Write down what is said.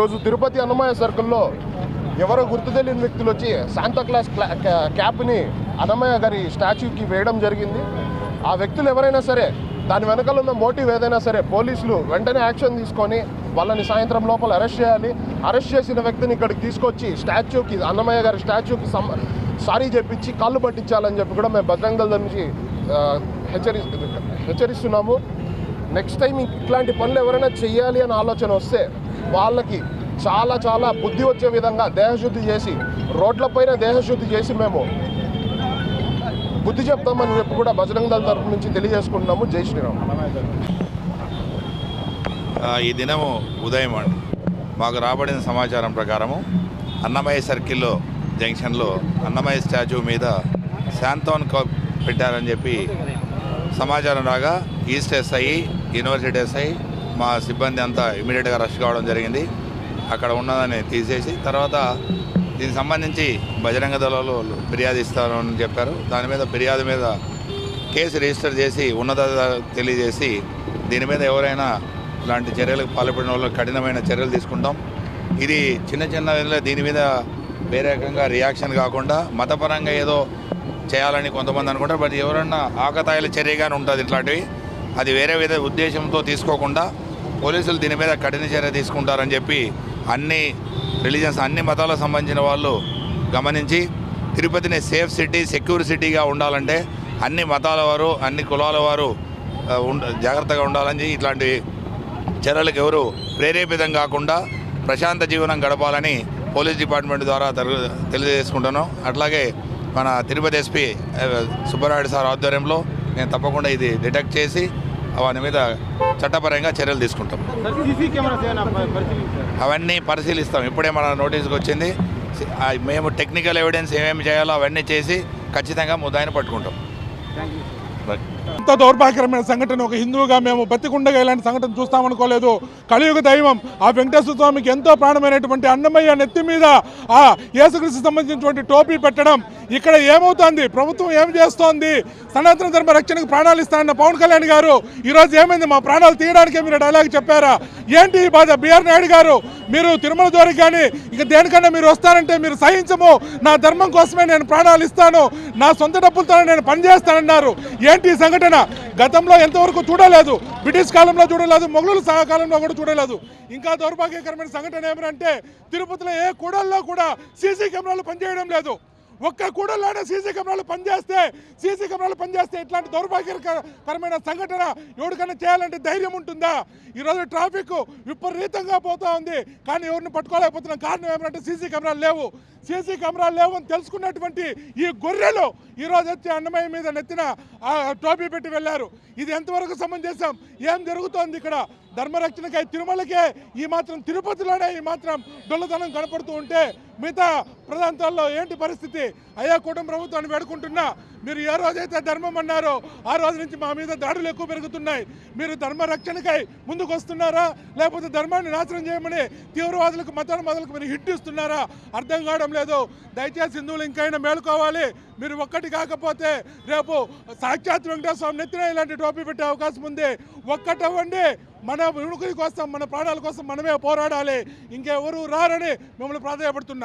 ఈరోజు తిరుపతి అన్నమయ్య సర్కిల్లో ఎవరో గుర్తు తెలియని వ్యక్తులు వచ్చి శాంతాక్లాస్ క్యాప్ని అన్నమయ్య గారి స్టాచ్యూకి వేయడం జరిగింది. ఆ వ్యక్తులు ఎవరైనా సరే, దాని వెనకాల ఉన్న మోటివ్ ఏదైనా సరే, పోలీసులు వెంటనే యాక్షన్ తీసుకొని వాళ్ళని సాయంత్రం లోపల అరెస్ట్ చేయాలి. అరెస్ట్ చేసిన వ్యక్తిని ఇక్కడికి తీసుకొచ్చి స్టాచ్యూకి, అన్నమయ్య గారి స్టాచ్యూకి సారీ చెప్పించి కాళ్ళు పట్టించాలని చెప్పి కూడా మేము బజరంగ దళ నుంచి హెచ్చరిస్తున్నాము. నెక్స్ట్ టైం ఇట్లాంటి పనులు ఎవరైనా చెయ్యాలి అని ఆలోచన వస్తే వాళ్ళకి చాలా చాలా బుద్ధి వచ్చే విధంగా దేహశుద్ధి చేసి, రోడ్లపైన దేహశుద్ధి చేసి మేము బుద్ధి చెప్తామని చెప్పి కూడా బజరంగ దళ తరఫు నుంచి తెలియజేసుకుంటున్నాము. జై శ్రీరామ్. ఈ దినము ఉదయం మాకు రాబడిన సమాచారం ప్రకారము అన్నమయ్య సర్కిల్లో జంక్షన్లో అన్నమయ్య స్టాచ్యూ మీద శాంతోన్ కప్ పెట్టారని చెప్పి సమాచారం రాగా ఈస్ట్ ఎస్ఐ, యూనివర్సిటీ ఎస్ఐ, మా సిబ్బంది అంతా ఇమీడియట్గా రష్ కావడం జరిగింది. అక్కడ ఉన్నదని తీసేసి తర్వాత దీనికి సంబంధించి బజరంగ దళాలు ఫిర్యాదు ఇస్తారని చెప్పారు. దాని మీద ఫిర్యాదు మీద కేసు రిజిస్టర్ చేసి ఉన్నత తెలియజేసి దీని మీద ఎవరైనా ఇలాంటి చర్యలకు పాల్పడిన వాళ్ళు కఠినమైన చర్యలు తీసుకుంటాం. ఇది చిన్న చిన్న దీని మీద వేరే రకంగా రియాక్షన్ కాకుండా మతపరంగా ఏదో చేయాలని కొంతమంది అనుకుంటారు. బట్ ఎవరన్నా ఆకతాయిల చర్యగానే ఉంటుంది ఇట్లాంటివి. అది వేరే వేరే ఉద్దేశంతో తీసుకోకుండా పోలీసులు దీని మీద కఠిన చర్య తీసుకుంటారని చెప్పి అన్ని రిలీజన్స్, అన్ని మతాలకు సంబంధించిన వాళ్ళు గమనించి తిరుపతిని సేఫ్ సిటీ, సెక్యూర్ సిటీగా ఉండాలంటే అన్ని మతాల వారు, అన్ని కులాల వారు జాగ్రత్తగా ఉండాలని, ఇట్లాంటి చర్యలకు ఎవరు ప్రేరేపితం కాకుండా ప్రశాంత జీవనం గడపాలని పోలీస్ డిపార్ట్మెంట్ ద్వారా తెలియజేసుకుంటున్నాం. అట్లాగే మన తిరుపతి ఎస్పీ సుబ్బరాయుడు సార్ ఆధ్వర్యంలో నేను తప్పకుండా ఇది డిటెక్ట్ చేసి వాని మీద చట్టపరంగా చర్యలు తీసుకుంటాం. అవన్నీ పరిశీలిస్తాం. ఇప్పుడే మన నోటీస్కి వచ్చింది. మేము టెక్నికల్ ఎవిడెన్స్ ఏమేమి చేయాలో అవన్నీ చేసి ఖచ్చితంగా ముద్దాయిని పట్టుకుంటాం. ఎంతో దౌర్భాగ్యకరమైన సంఘటన. ఒక హిందువుగా మేము బతికుండగా ఇలాంటి సంఘటన చూస్తామనుకోలేదు. కలియుగ దైవం ఆ వెంకటేశ్వర స్వామికి ఎంతో ప్రాణమైనటువంటి అన్నమయ్య నెత్తి మీద ఆ యేసుక్రీస్తు సంబంధించినటువంటి టోపీ పెట్టడం, ఇక్కడ ఏమవుతోంది, ప్రభుత్వం ఏం చేస్తోంది, సనాతన ధర్మ రక్షణకు ప్రాణాలు ఇస్తానన్న పవన్ కళ్యాణ్ గారు ఈరోజు ఏమైంది, మా ప్రాణాలు తీయడానికే మీరు డైలాగ్ చెప్పారా? ఏంటి ఈ బాధ? బిఆర్ నాయుడు గారు, మీరు తిరుమల ద్వారా కానీ ఇక దేనికన్నా మీరు వస్తారంటే మీరు సహించము, నా ధర్మం కోసమే నేను ప్రాణాలు ఇస్తాను, నా సొంత డబ్బులతో నేను పనిచేస్తానన్నారు. ఏంటి ఈ సంఘటన? గతంలో ఎంతవరకు చూడలేదు, బ్రిటిష్ కాలంలో చూడలేదు, మొఘలుల కాలంలో కూడా చూడలేదు. ఇంకా దౌర్భాగ్యకరమైన సంఘటన ఏమంటే తిరుపతిలో ఏ కూడల్లో కూడా సీసీ కెమెరాలు పనిచేయడం లేదు. ఒక్క కూడల్లోనే సీసీ కెమెరాలు పనిచేస్తే ఇట్లాంటి దౌర్భాగ్యకరమైన సంఘటన ఎవరికైనా చేయాలంటే ధైర్యం ఉంటుందా? ఈరోజు ట్రాఫిక్ విపరీతంగా పోతూ ఉంది, కానీ ఎవరిని పట్టుకోలేకపోతున్నాం. కారణం ఏమంటే సీసీ కెమెరాలు లేవు అని తెలుసుకున్నటువంటి ఈ గొర్రెలు ఈరోజు వచ్చి అన్నమయ్య మీద నెత్తిన టోపీ పెట్టి వెళ్ళారు. ఇది ఎంతవరకు సమంజసం? ఏం జరుగుతోంది ఇక్కడ? ధర్మరక్షణకై తిరుమలకే ఈ మాత్రం, తిరుపతిలోనే ఈ మాత్రం దొల్లతనం కనపడుతూ ఉంటే మిగతా ప్రాంతాల్లో ఏంటి పరిస్థితి? అయ్యా కుటుంబ ప్రభుత్వాన్ని వేడుకుంటున్నా, మీరు ఏ రోజైతే ధర్మం అన్నారో ఆ రోజు నుంచి మా మీద దాడులు ఎక్కువ పెరుగుతున్నాయి. మీరు ధర్మ రక్షణకై ముందుకు వస్తున్నారా, లేకపోతే ధర్మాన్ని నాశనం చేయమని తీవ్రవాదులకు, మతాలకు మీరు హిట్ ఇస్తున్నారా? అర్థం కావడం లేదు. దయచేసి హిందువులు ఇంకైనా మేలుకోవాలి. మీరు ఒక్కటి కాకపోతే రేపు సాక్షాత్ వెంకటేశ్వర స్వామి నెత్తిన ఇలాంటి టోపీ పెట్టే అవకాశం ఉంది. ఒక్కటవ్వండి, మన విముఖుల కోసం, మన ప్రాణాల కోసం మనమే పోరాడాలి. ఇంకెవరు రారని మిమ్మల్ని ప్రాధాన్యపడుతున్నా.